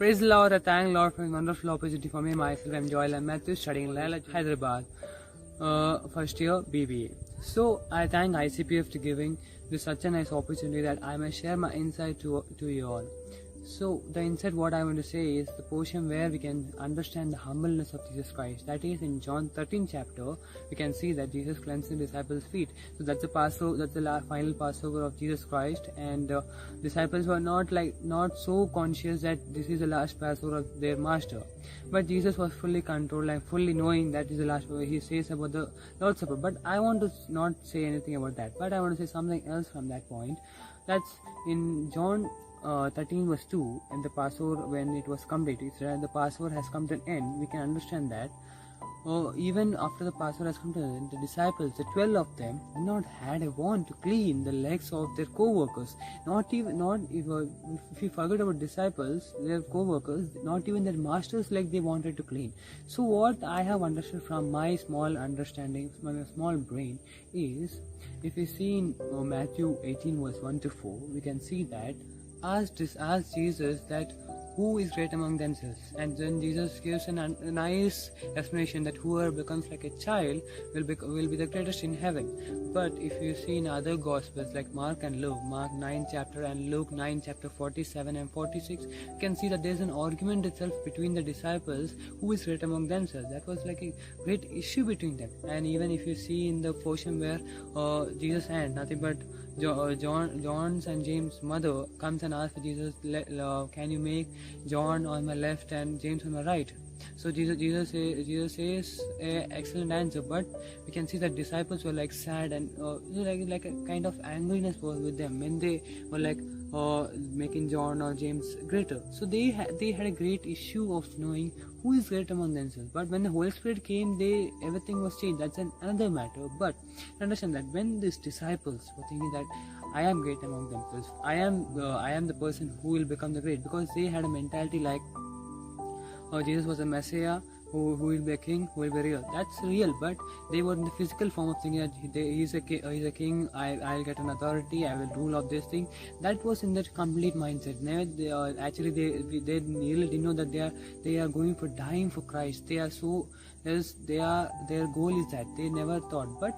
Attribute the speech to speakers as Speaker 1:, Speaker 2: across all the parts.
Speaker 1: Praise the Lord, I thank Lord for His wonderful opportunity for me. Myself, I'm Joel Matthew, studying in Loyola, Hyderabad, first year BBA. So I thank ICPF to giving this such a nice opportunity that I may share my insight to you all. So the insight what I want to say is the portion where we can understand the humbleness of Jesus Christ. That is in John 13 chapter, we can see that Jesus cleansed the disciples' feet. So that's the Passover, that's the final Passover of Jesus Christ, and disciples were not so conscious that this is the last Passover of their master. But Jesus was fully controlled and fully knowing that is the last Passover. He says about the Lord's Supper. But I want to not say anything about that. But I want to say something else from that point. That's in John 13 verse 2, and the Passover when it was completed, the Passover has come to an end. We can understand that even after the Passover has come to an end, the disciples, the 12 of them, did not had a want to clean the legs of their co-workers. Not if you forget about disciples, their co-workers, not even their master's leg they wanted to clean. So what I have understood from my small understanding, my small brain, is if you see in Matthew 18 verse 1 to 4, we can see that ask Jesus that who is great among themselves, and then Jesus gives a nice explanation that whoever becomes like a child will be the greatest in heaven. But if you see in other gospels like Mark and Luke, Mark 9 chapter and Luke 9 chapter 47 and 46, you can see that there is an argument itself between the disciples who is great among themselves. That was like a great issue between them. And even if you see in the portion where Jesus and nothing but John's and James' mother comes and asks Jesus, can you make John on my left and James on my right? So Jesus says an excellent answer, but we can see that disciples were like sad and like a kind of angriness was with them when they were like making John or James greater. So they had a great issue of knowing who is great among themselves. But when the Holy Spirit came, everything was changed. That's another matter. But understand that when these disciples were thinking that I am great among themselves, I am the person who will become the great, because they had a mentality like Jesus was a Messiah who will be a king, who will be real. That's real, but they were in the physical form of thinking that he's a king, I'll get an authority, I will rule of this thing. That was in that complete mindset. Never, they really didn't know that they are going for dying for Christ. Their goal is that. They never thought, but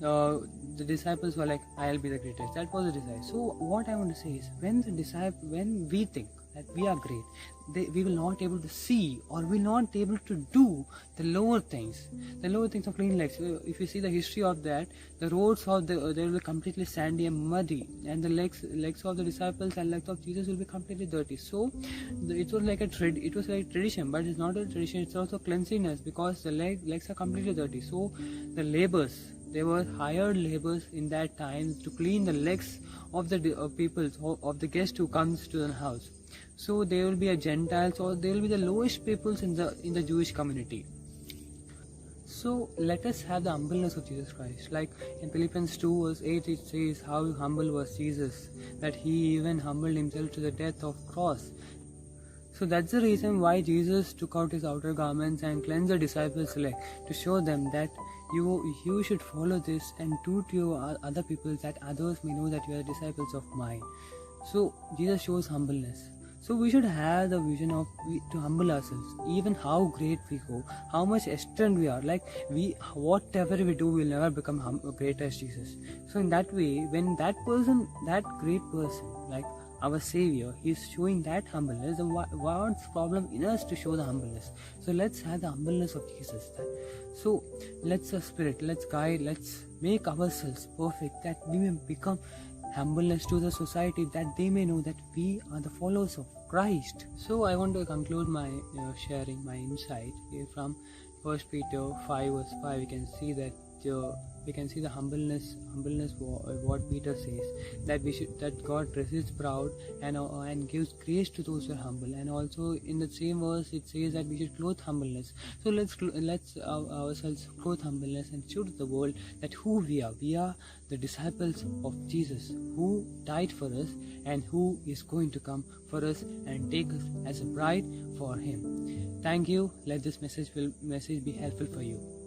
Speaker 1: the disciples were like, I'll be the greatest. That was the desire. So what I want to say is, when we think that we are great, we will not able to see or will not able to do the lower things of clean legs. If you see the history of that, the roads they will be completely sandy and muddy, and the legs of the disciples and legs of Jesus will be completely dirty. So it was like tradition, but it's not a tradition, it's also cleanliness, because the legs are completely dirty. So the laborers, they were hired laborers in that time to clean the legs of the people, of the guest who comes to the house. So they will be a Gentiles, or they will be the lowest peoples in the Jewish community. So let us have the humbleness of Jesus Christ. Like in Philippians 2 verse 8, it says how humble was Jesus, that he even humbled himself to the death of cross. So that's the reason why Jesus took out his outer garments and cleansed the disciples' leg, to show them that you should follow this and do to your other people, that others may know that you are disciples of mine. So Jesus shows humbleness. So we should have the vision to humble ourselves, even how great we go, how much extent we are. Like whatever we do, we'll never become great as Jesus. So in that way, when that great person, like our Savior, he's showing that humbleness, then what's problem in us to show the humbleness? So let's have the humbleness of Jesus. So let's spirit, let's guide, let's make ourselves perfect, that we may become humbleness to the society, that they may know that we are the followers of Christ. So I want to conclude my sharing my insight here from 1 Peter 5 verse 5. We can see that the humbleness what Peter says, that God resists proud and gives grace to those who are humble. And also in the same verse it says that we should clothe humbleness. So let's ourselves clothe humbleness and show to the world that who we are. We are the disciples of Jesus, who died for us and who is going to come for us and take us as a bride for him. Thank you. Let this message be helpful for you.